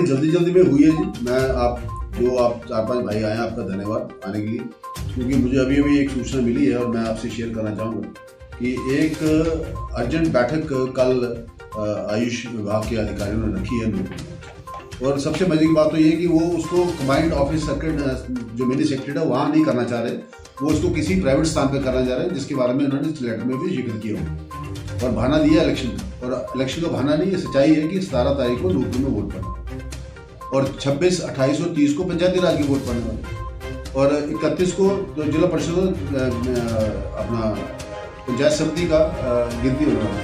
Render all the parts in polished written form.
बड़ी जल्दी जल्दी में हुई है जी। मैं आप 4-5 भाई आए हैं, आपका धन्यवाद आने के लिए, क्योंकि मुझे अभी अभी एक सूचना मिली है और मैं आपसे शेयर करना चाहूँगा कि एक अर्जेंट बैठक कल आयुष विभाग के अधिकारियों ने रखी है और सबसे मजे की बात तो ये है कि वो उसको कमांड ऑफिस सर्किट जो मिनी सेक्रेटरी है वहाँ नहीं करना चाह रहे, वो उसको किसी प्राइवेट स्थान पर करना चाह रहे हैं, जिसके बारे में उन्होंने इस लेटर में भी जिक्र किया हो और बहाना दिया इलेक्शन का। और इलेक्शन का बहाना नहीं, ये सच्चाई है कि 17 तारीख को नूरपुर में वोट पड़ना और 26, 28 और 30 को पंचायती राज की वोट पड़ने वाली और 31 को जो जिला परिषद अपना पंचायत समिति का गिनती होने वाली है।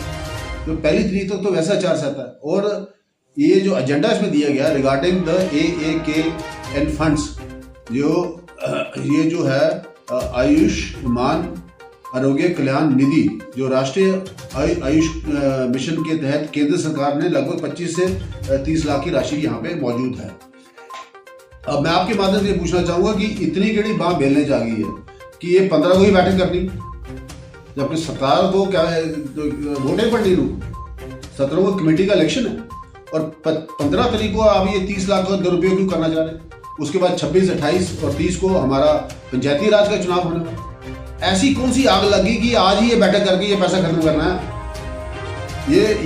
तो पहली तरीक तक तो वैसा आचार संहिता है और ये जो एजेंडा इसमें दिया गया रिगार्डिंग द AAKN फंड्स, ये जो है आयुष्मान आरोग्य कल्याण निधि, जो राष्ट्रीय आयुष मिशन के तहत केंद्र सरकार ने लगभग 25 से 30 लाख की राशि यहाँ पे मौजूद है। अब मैं आपके माध्यम से पूछना चाहूंगा कि इतनी केड़ी बात बेलने जा गई है कि ये 15 को ही बैठक करनी, जबकि 17 को क्या है वोटें पड़नी, 17 को कमेटी का इलेक्शन है और 15 तारीख को आप ये 30 लाख का दुरुपयोग क्यों करना चाह रहे हैं। उसके बाद 26, 28 और 30 को हमारा पंचायती राज का चुनाव होने वाला। ऐसी कौन सी आग लगी कि आज ही ये बैठक करके ये पैसा खत्म करना है।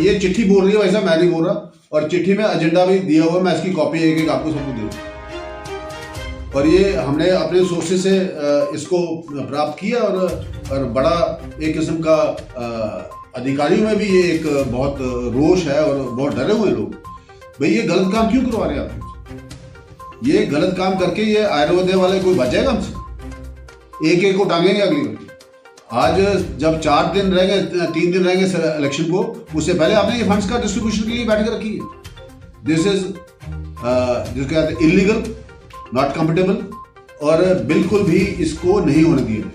ये चिट्ठी बोल रही है, वैसा मैं नहीं बोल रहा, और चिट्ठी में एजेंडा भी दिया हुआ, मैं इसकी कॉपी एक आपको सबको दे दूँ। और ये हमने अपने सोर्सेज से इसको प्राप्त किया और बड़ा एक किस्म का अधिकारियों में भी ये एक बहुत रोष है और बहुत डरे हुए लोग, भाई ये गलत काम क्यों करवा रहे हैं आप। ये गलत काम करके ये आयुर्वेद वाले कोई बचेगा हमसे, एक को टांगेंगे अगली बार। आज जब 4 दिन रह गए, 3 दिन रह गए इलेक्शन को, उससे पहले आपने ये फंड्स का डिस्ट्रीब्यूशन के लिए बैठक रखी है। दिस इज जो कहते हैं इलीगल, नॉट कंफर्टेबल और बिल्कुल भी इसको नहीं होने दिया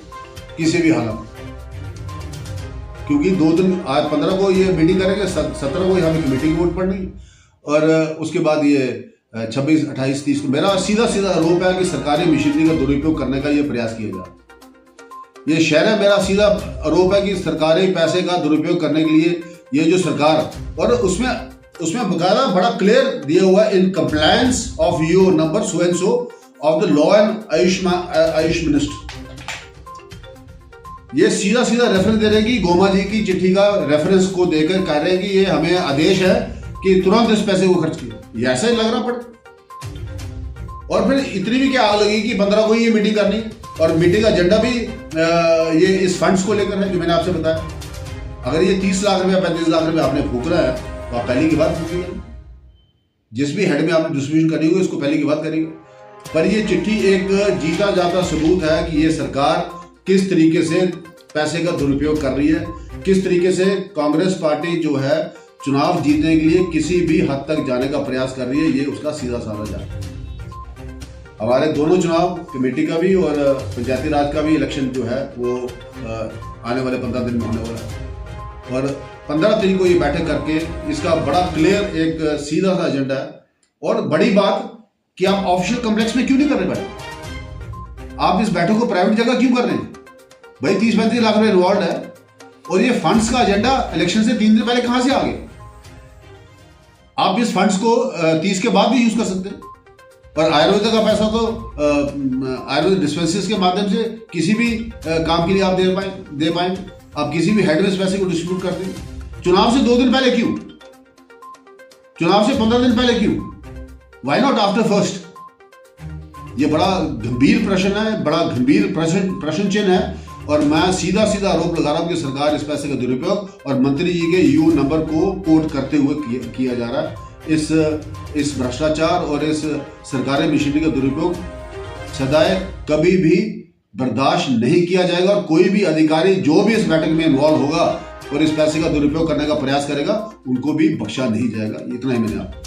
किसी भी हालत, क्योंकि 2 दिन आज 15 को ये मीटिंग करेंगे, 17 को यहाँ पे मीटिंग वोट पड़नी और उसके बाद ये 26, 28, 30 को मेरा सीधा आरोप है कि सरकारी मशीनरी का दुरुपयोग करने का ये प्रयास किया जा रहा है। ये शहर है, मेरा सीधा आरोप है कि सरकारी पैसे का दुरुपयोग करने के लिए ये जो सरकार, और उसमें बकायदा बड़ा क्लियर दिया हुआ in compliance of your number so and so of the law and Ayush minister. ये सीधा रेफरेंस दे रहे हैं कि गोमा जी की चिट्ठी का रेफरेंस को देकर कह रहे हैं कि ये हमें आदेश है कि तुरंत इस पैसे को खर्च किया। ये ऐसा ही लग रहा पड़। और फिर इतनी भी क्या आग लगी कि 15 को ही ये मीटिंग करनी और मीटिंग का एजेंडा भी ये इस फंड्स को लेकर है जो मैंने आपसे बताया। अगर ये 30 लाख रुपया 35 लाख रुपया आपने फूक रहा है तो आप पहले की बात फूकिए, जिस भी हेड में आपने डिस्ट्रीब्यूशन करनी होगी उसको पहले की बात करिए। पर ये चिट्ठी एक जीता जाता सबूत है कि ये सरकार किस तरीके से पैसे का दुरुपयोग कर रही है, किस तरीके से कांग्रेस पार्टी जो है चुनाव जीतने के लिए किसी भी हद तक जाने का प्रयास कर रही है। ये उसका सीधा साधा जाता है। हमारे दोनों चुनाव, कमेटी का भी और पंचायती राज का भी इलेक्शन जो है वो आने वाले 15 दिन में होने वाला है और 15 तारीख को ये बैठक करके इसका बड़ा क्लियर एक सीधा सा एजेंडा है। और बड़ी बात कि आप ऑफिशियल कॉम्प्लेक्स में क्यों नहीं कर रहे बैठक, आप इस बैठक को प्राइवेट जगह क्यों कर रहे हैं। भाई 30-35 लाख रुपए इन्वॉल्व है और ये फंड्स का एजेंडा इलेक्शन से 3 दिन पहले कहां से आ गए। आप इस फंड्स को 30 के बाद भी यूज कर सकते हैं और आयुर्वेद का पैसा तो आयुर्वेद डिस्पेंसरीज के माध्यम से किसी भी काम के लिए आप दे पाएंगे। आप किसी भी हेड में इस पैसे को डिस्ट्रीब्यूट करते हैं। चुनाव से 2 दिन पहले क्यों, चुनाव से 15 दिन पहले क्यों, व्हाई नॉट आफ्टर फर्स्ट। ये बड़ा गंभीर प्रश्न है, बड़ा गंभीर प्रश्न चिन्ह है और मैं सीधा आरोप लगा रहा हूं कि सरकार इस पैसे का दुरुपयोग और मंत्री जी के यू नंबर को कोट करते हुए किया जा रहा है। इस भ्रष्टाचार और इस सरकारी मशीनरी का दुरुपयोग सदैव कभी भी बर्दाश्त नहीं किया जाएगा और कोई भी अधिकारी जो भी इस बैठक में इन्वॉल्व होगा और इस पैसे का दुरुपयोग करने का प्रयास करेगा उनको भी बख्शा नहीं जाएगा। इतना ही मैंने आप